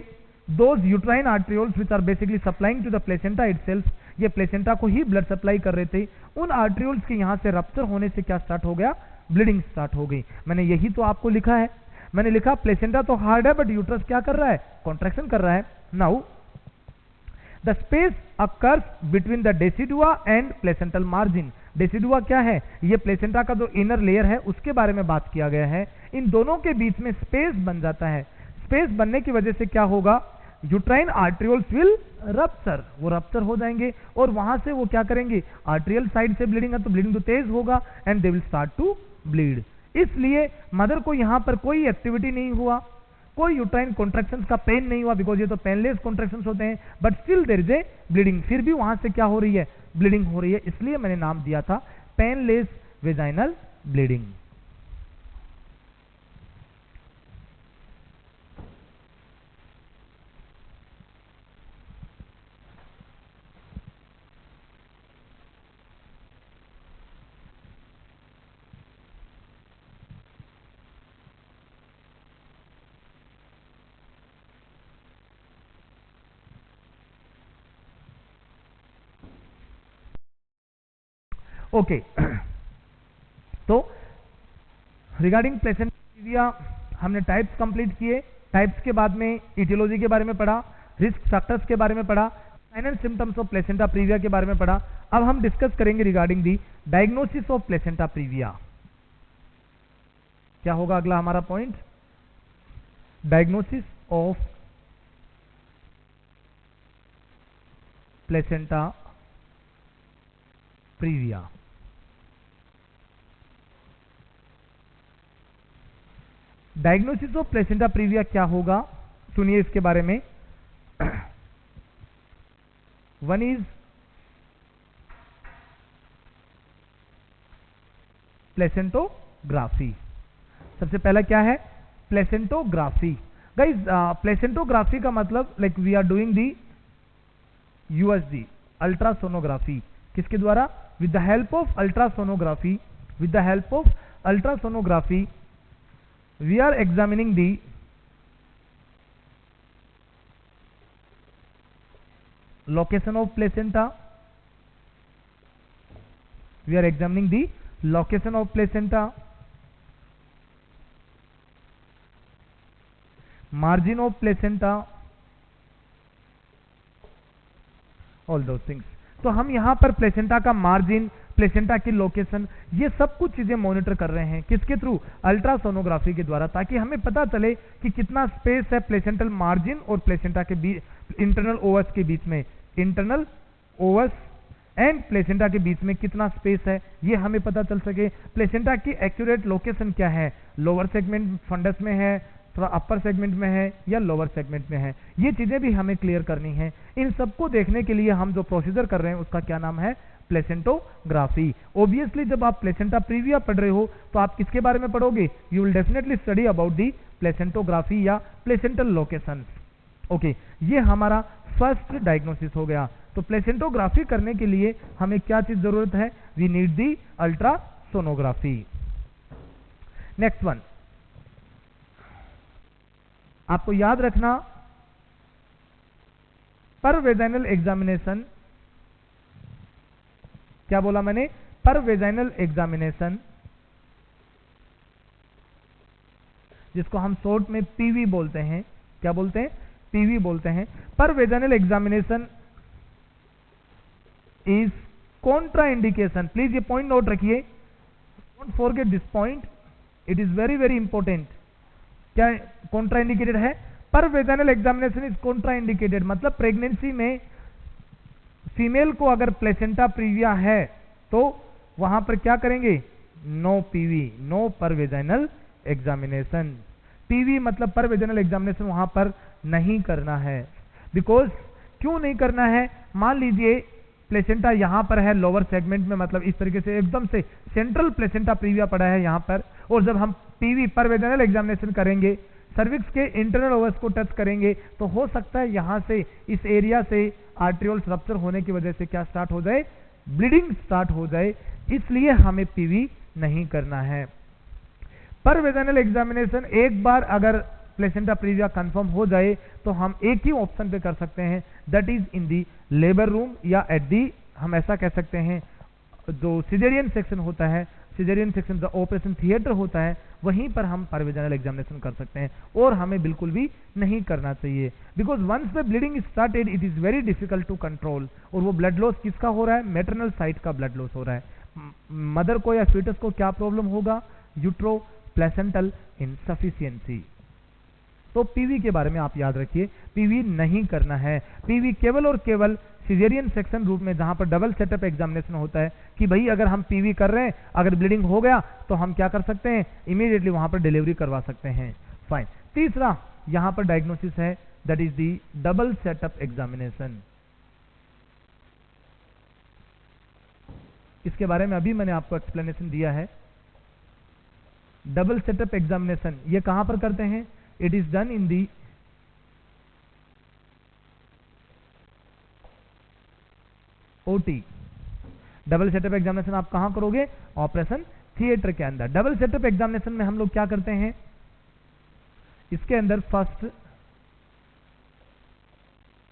those uterine arterioles which are basically supplying to the placenta itself, ये प्लेसेंटा को ही ब्लड सप्लाई कर रहे थे, उन आर्ट्रियोल्स के यहां से रप्चर होने से क्या स्टार्ट हो गया, ब्लीडिंग स्टार्ट हो गई। मैंने यही तो आपको लिखा है, मैंने लिखा प्लेसेंटा तो हार्ड है, बट यूट्रस क्या कर रहा है, कॉन्ट्रैक्शन कर रहा है। Now the space occurs between the decidua and placental margin, decidua क्या है? ये प्लेसेंटा का जो इनर लेयर है उसके बारे में बात किया गया है। इन दोनों के बीच में स्पेस बन जाता है। स्पेस बनने की वजह से क्या होगा? यूट्राइन आर्ट्रियोल्स विल रप्चर, वो रप्चर हो जाएंगे और वहां से वो क्या करेंगे? आर्ट्रियल साइड से ब्लीडिंग है तो ब्लीडिंग तो तेज होगा and they will start to bleed. इसलिए मदर को यहां पर कोई एक्टिविटी नहीं हुआ, कोई यूट्राइन कॉन्ट्रैक्शंस का पेन नहीं हुआ, बिकॉज ये तो पेनलेस कॉन्ट्रैक्शंस होते हैं, but still there is a bleeding. फिर भी वहां से क्या हो रही है? ब्लीडिंग हो रही है। इसलिए मैंने नाम दिया था पेनलेस वेजाइनल ब्लीडिंग। ओके तो रिगार्डिंग प्लेसेंटा प्रीविया हमने टाइप्स कंप्लीट किए। टाइप्स के बाद में इटियोलॉजी के बारे में पढ़ा, रिस्क फैक्टर्स के बारे में पढ़ा, sign and symptoms of placenta previa के बारे में पढ़ा। अब हम डिस्कस करेंगे regarding the diagnosis of placenta previa. क्या होगा अगला हमारा point? Diagnosis of placenta previa. Diagnosis of placenta previa क्या होगा? सुनिए इसके बारे में। One is placentography. सबसे पहला क्या है? प्लेसेंटोग्राफी। गाइस प्लेसेंटोग्राफी का मतलब like we are doing the USG ultrasonography. किसके द्वारा? With the help of ultrasonography. With the help of ultrasonography we are examining the location of placenta. We are examining the location of placenta, margin of placenta, all those things. तो हम यहां पर प्लेसेंटा का मार्जिन, प्लेसेंटा की लोकेशन, ये सब कुछ चीजें मॉनिटर कर रहे हैं। किसके थ्रू? अल्ट्रासोनोग्राफी के द्वारा, ताकि हमें पता चले कि कितना स्पेस है प्लेसेंटल मार्जिन और प्लेसेंटा के बीच, इंटरनल ओवस के बीच में। इंटरनल ओवस एंड प्लेसेंटा के बीच में कितना स्पेस है, ये हमें पता चल सके। प्लेसेंटा की एक्यूरेट लोकेशन क्या है? लोअर सेगमेंट फंडस में है, थोड़ा अपर सेगमेंट में है, या लोअर सेगमेंट में है, ये चीजें भी हमें क्लियर करनी है। इन सबको देखने के लिए हम जो प्रोसीजर कर रहे हैं उसका क्या नाम है? प्लेसेंटोग्राफी। ऑब्वियसली जब आप प्लेसेंटा प्रीविया पढ़ रहे हो तो आप किसके बारे में पढ़ोगे? You will definitely study about the placentography या प्लेसेंटल लोकेशन। ओके, ये हमारा फर्स्ट डायग्नोसिस हो गया। तो प्लेसेंटोग्राफी करने के लिए हमें क्या चीज जरूरत है? We need the ultrasonography. Next one, आपको याद रखना, पर वेजाइनल एग्जामिनेशन, क्या बोला मैंने? पर वेजाइनल एग्जामिनेशन, जिसको हम शॉर्ट में पीवी बोलते हैं। क्या बोलते हैं? पीवी बोलते हैं। पर vaginal examination is Contra indication. Please ये पॉइंट नोट रखिए, don't forget this point, it is very very important. क्या कॉन्ट्रा इंडिकेटेड है? पर vaginal examination is Contra indicated, मतलब प्रेगनेंसी में फीमेल को अगर प्लेसेंटा प्रीविया है तो वहां पर क्या करेंगे? नो पीवी, नो पर वेजाइनल एग्जामिनेशन। पीवी मतलब पर वेजाइनल एग्जामिनेशन वहां पर नहीं करना है। बिकॉज क्यों नहीं करना है? मान लीजिए प्लेसेंटा यहां पर है लोअर सेगमेंट में, मतलब इस तरीके से एकदम से सेंट्रल प्लेसेंटा प्रीविया पड़ा है यहां पर, और जब हम पीवी पर वेजाइनल एग्जामिनेशन करेंगे, सर्विक्स के इंटरनल ओवस को टच करेंगे, तो हो सकता है यहां से इस एरिया से आर्ट्रियोल्स रप्चर होने की वजह से क्या स्टार्ट हो जाए? ब्लीडिंग स्टार्ट हो जाए। इसलिए हमें पीवी नहीं करना है। पर वेजाइनल एग्जामिनेशन एक बार अगर प्लेसेंटा प्रीविया कंफर्म हो जाए तो हम एक ही ऑप्शन पे कर सकते हैं, that is in the labour room, या एट दी, हम ऐसा कह सकते हैं, जो सिजेरियन सेक्शन होता है, सिजेरियन सेक्शन जो ऑपरेशन थिएटर होता है, वहीं पर हम पर वेजाइनल एग्जामिनेशन कर सकते हैं। और हमें बिल्कुल भी नहीं करना चाहिए, because once the bleeding started it is very difficult to control. और वो ब्लड लॉस किसका हो रहा है? मैटरनल साइड का ब्लड लॉस हो रहा है। मदर को या फीटस को क्या प्रॉब्लम होगा, यूट्रो प्लेसेंटल इनसफिशियंसी। तो पीवी के बारे में आप याद रखिए, पीवी नहीं करना है। पीवी केवल और केवल सिजेरियन सेक्शन रूप में, जहां पर डबल सेटअप एग्जामिनेशन होता है कि भाई अगर हम पीवी कर रहे हैं, अगर ब्लीडिंग हो गया तो हम क्या कर सकते हैं, इमीडिएटली वहां पर डिलीवरी करवा सकते हैं। फाइन। तीसरा यहां पर डायग्नोसिस है, that is the double setup examination. इसके बारे में अभी मैंने आपको एक्सप्लेनेशन दिया है। डबल सेटअप एग्जामिनेशन ये कहां पर करते हैं, it is done in the OT. Double setup examination आप कहां करोगे, ऑपरेशन थिएटर के अंदर। डबल सेटअप एग्जामिनेशन में हम लोग क्या करते हैं, इसके अंदर फर्स्ट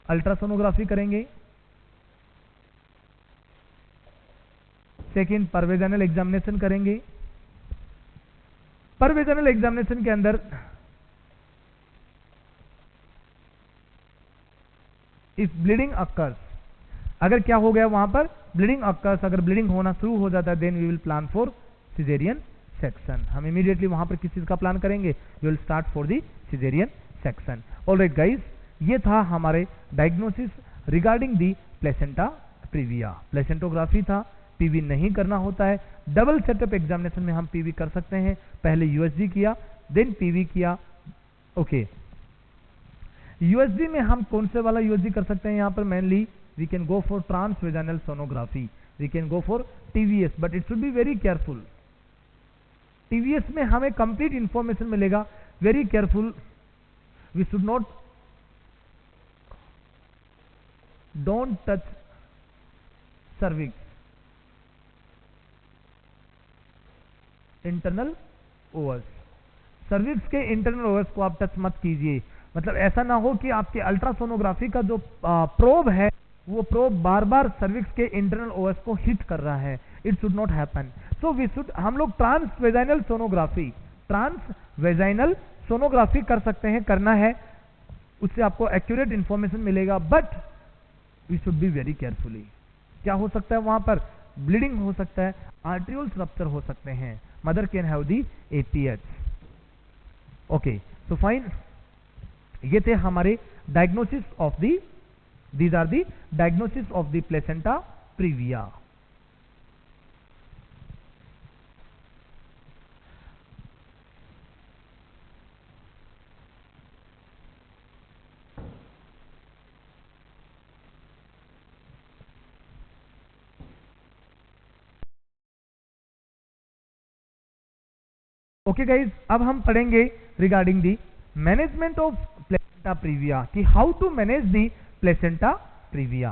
अल्ट्रासोनोग्राफी करेंगे, सेकंड परवेजनल एग्जामिनेशन करेंगे। परवेजनल एग्जामिनेशन के अंदर इफ ब्लीडिंग अकर्स, अगर क्या हो गया वहां पर ब्लीडिंग अकर्स, अगर ब्लीडिंग होना शुरू हो जाता है, then we will plan for caesarean section. हम इमीडिएटली वहां पर किस चीज का प्लान करेंगे, we will start for the caesarean section. Alright guys, ये था हमारे diagnosis regarding the placenta previa. Placentography था, पीवी नहीं करना होता है। डबल सेटअप एग्जामिनेशन में हम पीवी कर सकते हैं, पहले यूएसजी किया देन पीवी किया। ओके, यूएसजी में हम कौन से वाला यूएसजी कर सकते हैं, यहां पर mainly we can go for transvaginal sonography, we can go for TVS, but it should be very careful। TVS में हमें complete information मिलेगा, very careful, we should not, don't touch cervix, internal overs, cervix के internal overs को आप टच मत कीजिए। मतलब ऐसा ना हो कि आपके अल्ट्रासोनोग्राफी का जो प्रोब है वो प्रोब बार बार सर्विक्स के इंटरनल ओएस को हिट कर रहा है, it should not happen. So we should, हम लोग ट्रांसवेजाइनल सोनोग्राफी कर सकते हैं, करना है, उससे आपको एक्यूरेट इंफॉर्मेशन मिलेगा, but we should be very carefully. क्या हो सकता है वहां पर, ब्लीडिंग हो सकता है, आर्ट्रियोल्स रप्चर हो सकते हैं, mother can have the APH। Okay, so fine, ये थे हमारे diagnosis of the, these are the diagnosis of the placenta previa। Okay guys, अब हम पढ़ेंगे regarding the management of placenta previa, कि how to manage the placenta previa.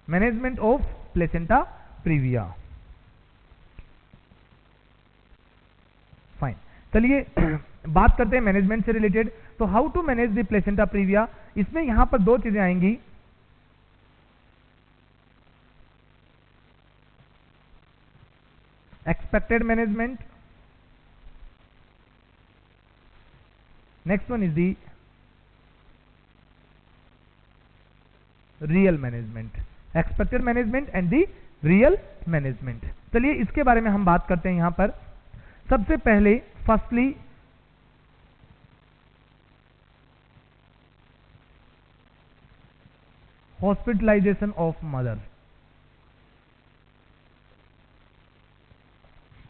Management of placenta previa, fine. चलिए बात करते हैं मैनेजमेंट से रिलेटेड। तो how to manage the placenta previa, इसमें यहां पर दो चीजें आएंगी। expected management, next one is the real management, expected management and the real management। चलिए इसके बारे में हम बात करते हैं। यहां पर सबसे पहले firstly hospitalisation of mother,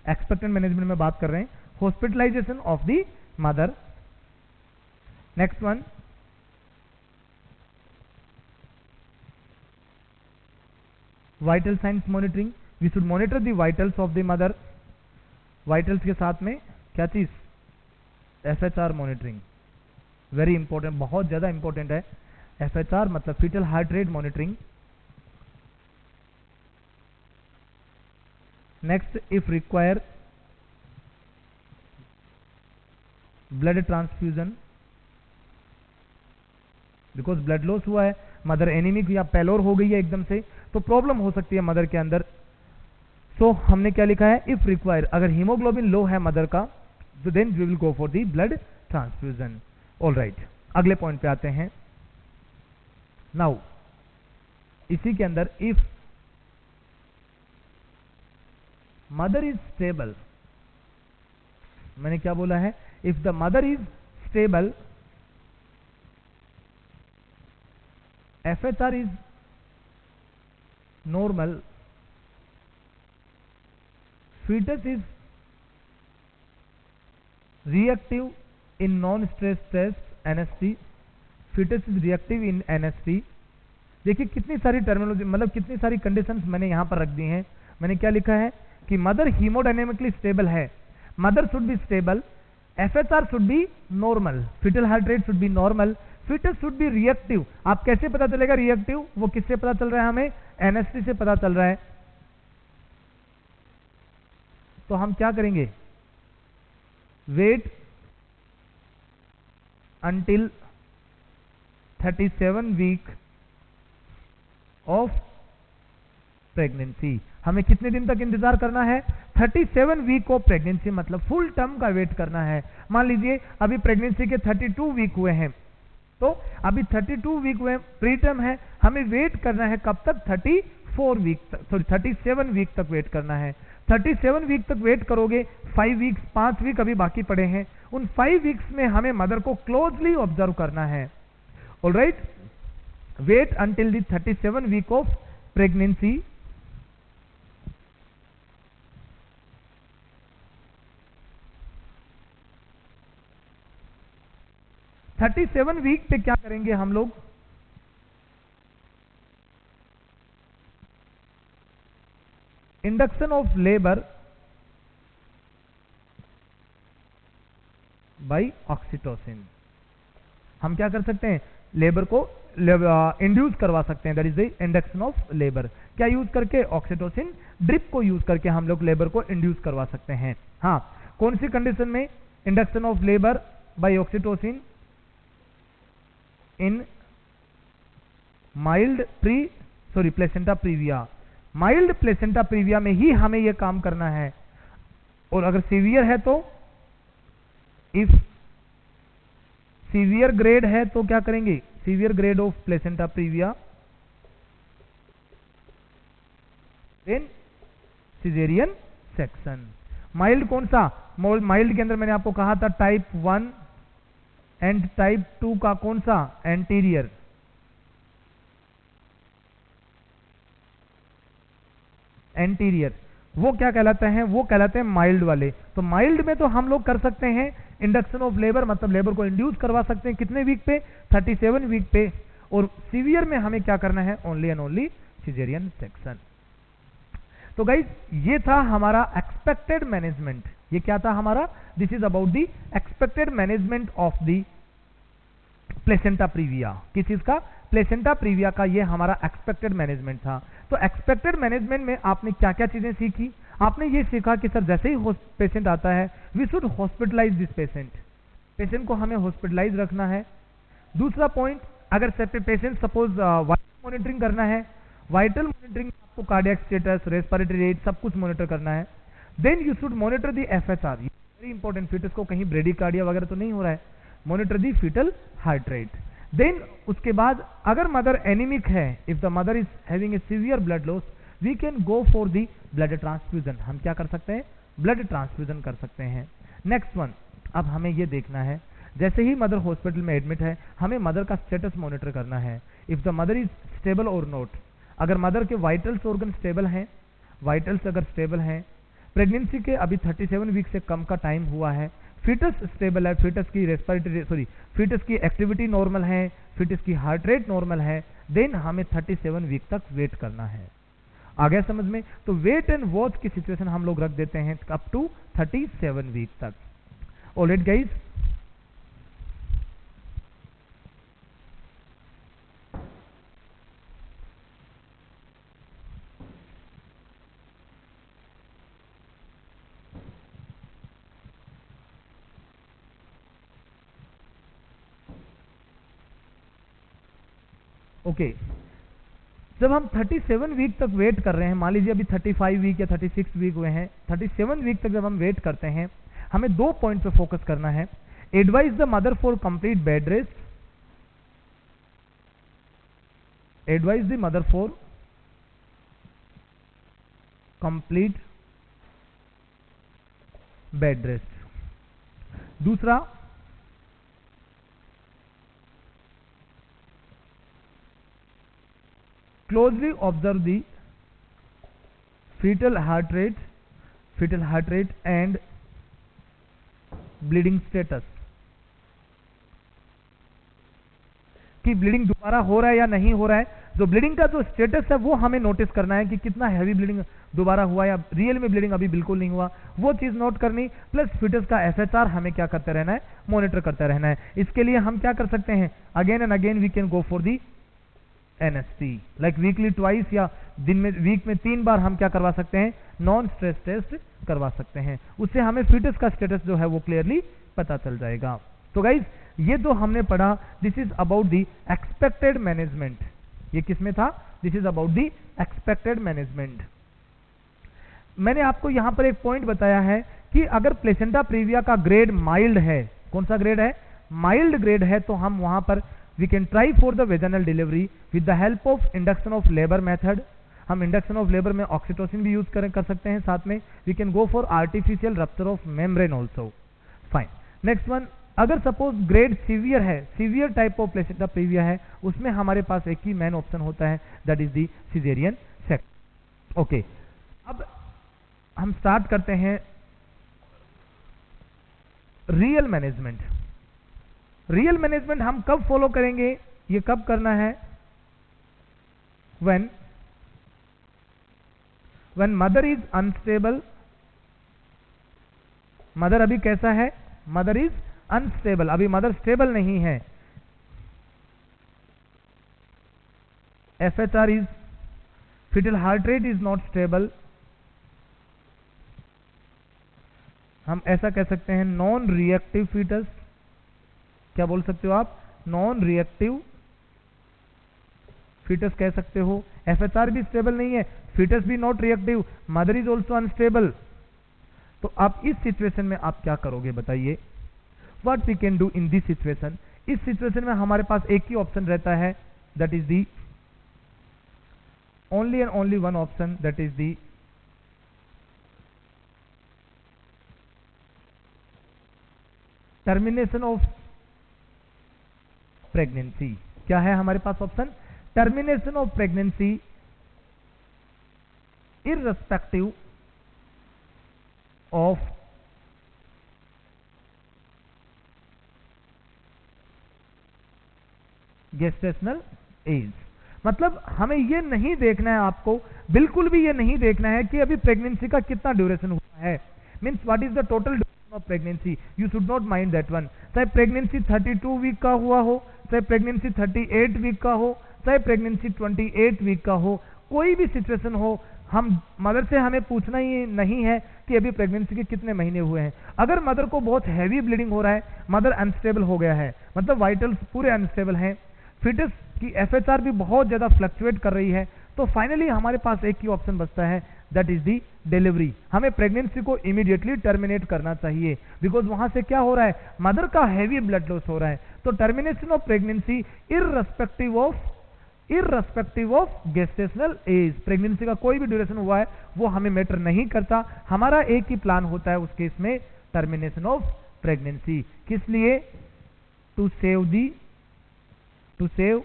expected management में बात कर रहे हैं, hospitalisation of the mother. Next one, vital signs monitoring, we should monitor the vitals of the mother. Vitals के साथ में क्या चीज, FHR मॉनिटरिंग, वेरी इंपॉर्टेंट, बहुत ज्यादा इंपॉर्टेंट है। FHR मतलब fetal heart rate monitoring. Next, if require blood transfusion, because blood loss हुआ है, मदर एनीमिक या पेलोर हो गई है एकदम से, तो प्रॉब्लम हो सकती है मदर के अंदर। सो हमने क्या लिखा है, इफ रिक्वायर, अगर हीमोग्लोबिन लो है मदर का, so then we will go for the blood transfusion. All right, अगले पॉइंट पे आते हैं. नाउ इसी के अंदर इफ मदर इज स्टेबल, मैंने क्या बोला है, if the mother is stable, FHR is normal, fetus is reactive in non-stress test NST, fetus is reactive in NST. देखिए कितनी सारी टर्मिनोलॉजी, मतलब कितनी सारी कंडीशंस मैंने यहां पर रख दी हैं. मैंने क्या लिखा है कि मदर हीमोडायनेमिकली स्टेबल है, mother should be stable, FHR should be normal, fetal heart rate should be normal, fetus should be reactive. आप कैसे पता चलेगा रिएक्टिव, वो किससे पता चल रहा है हमें, NST से पता चल रहा है. तो हम क्या करेंगे, wait until 37 week of pregnancy. हमें कितने दिन तक इंतजार करना है, 37 वीक ऑफ प्रेगनेंसी, मतलब फुल टर्म का वेट करना है. मान लीजिए अभी प्रेगनेंसी के 32 वीक हुए हैं, तो अभी 32 वीक हुए, प्री टर्म है, हमें वेट करना है कब तक, 34 वीक तक, सॉरी 37 वीक तक वेट करना है. 37 वीक तक वेट करोगे, 5 वीक अभी बाकी पड़े हैं, उन 5 वीक्स में हमें मदर को क्लोजली ऑब्जर्व करना है. Alright, wait until the 37 week of pregnancy. Thirty 37 week पे क्या करेंगे हम लोग, induction of labour by oxytocin. हम क्या कर सकते हैं, लेबर को इंड्यूस करवा सकते हैं, that is the induction of labour. क्या यूज करके, ऑक्सीटोसिन ड्रिप को यूज करके हम लोग लेबर को इंड्यूस करवा सकते हैं. हाँ, कौन सी कंडीशन में, induction of labour by oxytocin in mild placenta previa. Mild placenta previa में ही हमें यह काम करना है. और अगर सीवियर है तो, इफ सीवियर ग्रेड है तो क्या करेंगे, severe grade of placenta previa, then caesarean section. Mild कौन सा, माइल्ड के अंदर मैंने आपको कहा था टाइप 1 एंड टाइप 2 का कौन सा, एंटीरियर. एंटीरियर वो क्या कहलाते हैं, वो कहलाते हैं माइल्ड वाले. तो माइल्ड में तो हम लोग कर सकते हैं इंडक्शन ऑफ लेबर, मतलब लेबर को इंड्यूस करवा सकते हैं कितने वीक पे, 37 वीक पे. और सीवियर में हमें क्या करना है, only and only caesarean section. तो गाइस ये था हमारा एक्सपेक्टेड मैनेजमेंट. ये क्या था हमारा, this is about the expected management of the placenta previa. किस चीज का, प्लेसेंटा प्रीविया का ये हमारा एक्सपेक्टेड मैनेजमेंट था. तो एक्सपेक्टेड मैनेजमेंट में आपने क्या क्या चीजें सीखी, आपने ये सीखा कि सर जैसे ही पेशेंट आता है, we should hospitalise this patient, patient को हमें हॉस्पिटलाइज रखना है. दूसरा पॉइंट, अगर पेशेंट सपोज वाइटल मॉनिटरिंग करना है, वाइटल मॉनिटरिंग आपको कार्डियक स्टेटस, रेस्पिरेटरी रेट सब कुछ मॉनिटर करना है. Then you should monitor the FHR, very important, fetus को कहीं ब्रेडिकार्डिया वगैरह तो नहीं हो रहा है, monitor the fetal heart rate. Then उसके बाद अगर मदर एनीमिक है, if the mother is having a severe blood loss, we can go for the blood transfusion. हम क्या कर सकते हैं, ब्लड ट्रांसफ्यूजन कर सकते हैं. नेक्स्ट वन, अब हमें यह देखना है, जैसे ही मदर हॉस्पिटल में एडमिट है, हमें मदर का स्टेटस मॉनिटर करना है. If the mother is stable और नॉट, अगर मदर के वाइटल्स ऑर्गन स्टेबल हैं, वाइटल्स अगर स्टेबल हैं, प्रेगनेंसी के अभी 37 वीक से कम का टाइम हुआ है, फीटस स्टेबल है, फीटस की रेस्पिरेटरी फीटस की एक्टिविटी नॉर्मल है, फीटस की हार्ट रेट नॉर्मल है, देन हमें 37 वीक तक वेट करना है. आ गया समझ में. तो वेट एंड वॉच की सिचुएशन हम लोग रख देते हैं अप टू 37 वीक तक. Alright guys, okay. जब हम 37 वीक तक वेट कर रहे हैं, मान लीजिए अभी 35 वीक या 36 वीक हुए हैं, 37 वीक तक जब हम वेट करते हैं, हमें 2 पॉइंट पे फोकस करना है। Advise the mother for complete bed rest, advise the mother for complete bed rest. दूसरा, closely observe the fetal heart rate and bleeding status, कि ब्लीडिंग दोबारा हो रहा है या नहीं हो रहा है। जो ब्लीडिंग का जो स्टेटस है वो हमें नोटिस करना है कि कितना हैवी ब्लीडिंग दोबारा हुआ या रियल में ब्लीडिंग अभी बिल्कुल नहीं हुआ, वो चीज नोट करनी। प्लस फीटस का FHR हमें क्या करते रहना है, मॉनिटर करते रहना है। इसके लिए हम क्या कर सकते हैं, again and again we can go for the NST, like weekly twice या दिन में वीक में 3 बार हम क्या करवा सकते हैं, नॉन स्ट्रेस टेस्ट करवा सकते हैं। उससे हमें फीटस का स्टेटस जो है वो क्लियरली पता चल जाएगा। तो गाइज ये जो हमने पढ़ा, this is about the expected management. ये किसमें था, this is about the expected management. मैंने आपको यहां पर एक पॉइंट बताया है कि अगर प्लेसेंटा प्रीविया का ग्रेड माइल्ड है, कौन सा ग्रेड है, माइल्ड ग्रेड है, तो हम वहां पर we can try for the vaginal delivery with the help of induction of labor method। हम इंडक्शन ऑफ लेबर में ऑक्सीटोसिन भी यूज कर सकते हैं। साथ में we can go for artificial rupture of membrane also. Fine, next one, अगर सपोज ग्रेड सीवियर है, severe type of placenta previa है, उसमें हमारे पास एक ही मेन ऑप्शन होता है, that is the caesarean section. Okay, अब हम स्टार्ट करते हैं रियल मैनेजमेंट। रियल मैनेजमेंट हम कब फॉलो करेंगे, ये कब करना है, when mother is unstable. Mother अभी कैसा है, मदर इज अनस्टेबल, अभी मदर स्टेबल नहीं है। FHR is, fetal heart rate is not stable. हम ऐसा कह सकते हैं नॉन रिएक्टिव फीटस। क्या बोल सकते हो आप, नॉन रिएक्टिव फीटस कह सकते हो। FHR भी स्टेबल नहीं है, फीटस भी not reactive, mother is also unstable. तो आप इस सिचुएशन में आप क्या करोगे बताइए, what we can do in this situation. इस सिचुएशन में हमारे पास एक ही ऑप्शन रहता है, that is the only and only one option, that is the termination of pregnancy. क्या है हमारे पास option, termination of pregnancy irrespective of gestational age. मतलब हमें यह नहीं देखना है, आपको बिल्कुल भी यह नहीं देखना है कि अभी प्रेगनेंसी का कितना ड्यूरेशन हुआ है, means what is the total duration of pregnancy. You should not mind that one. चाहे प्रेगनेंसी 32 वीक का हुआ हो, चाहे प्रेगनेंसी 38 वीक का हो, चाहे प्रेगनेंसी 28 वीक का हो, कोई भी सिचुएशन हो, हम मदर से हमें पूछना ही नहीं है कि अभी प्रेगनेंसी के कितने महीने हुए हैं। अगर मदर को बहुत हैवी ब्लीडिंग हो रहा है, मदर अनस्टेबल हो गया है, मतलब वाइटल्स पूरे अनस्टेबल हैं, फिटस की FHR भी बहुत ज्यादा फ्लक्चुएट कर रही है, तो फाइनली हमारे पास एक ही ऑप्शन बचता है, दैट इज दी डिलीवरी। हमें प्रेगनेंसी को इमीडिएटली टर्मिनेट करना चाहिए, बिकॉज वहां से क्या हो रहा है, मदर का हैवी ब्लड लॉस हो रहा है। तो termination of pregnancy irrespective of gestational as, pregnancy का कोई भी ड्यूरेशन हुआ है वो हमें मैटर नहीं करता। हमारा एक ही प्लान होता है उस केस में, टर्मिनेशन ऑफ प्रेगनेंसी। किस लिए, टू सेव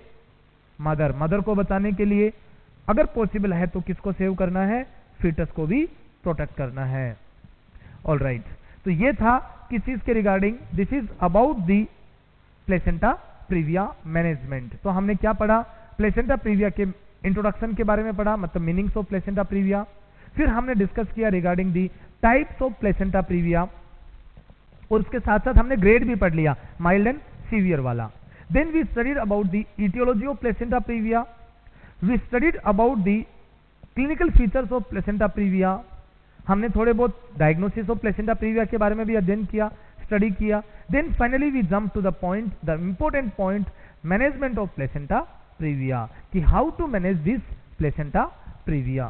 मदर को बचाने के लिए। अगर पॉसिबल है तो किसको सेव करना है, फीटस को भी प्रोटेक्ट करना है। ऑल राइट, तो ये था किस चीज के regarding, this is about the placenta previa management. तो हमने क्या पढ़ा, प्लेसेंटा प्रीविया के इंट्रोडक्शन के बारे में पढ़ा, मतलब मीनिंग्स ऑफ प्लेसेंटा प्रीविया। फिर हमने डिस्कस किया regarding the types of placenta previa, और उसके साथ साथ हमने ग्रेड भी पढ़ लिया, माइल्ड एंड सीवियर वाला। Then we studied about the etiology of placenta previa, we studied about the clinical features of placenta previa. हमने थोड़े बहुत डायग्नोसिस ऑफ प्लेसेंटा प्रीविया के बारे में भी अध्ययन किया, स्टडी किया। Then finally we jump to the point, the important point, management of placenta previa, कि how to manage this placenta previa.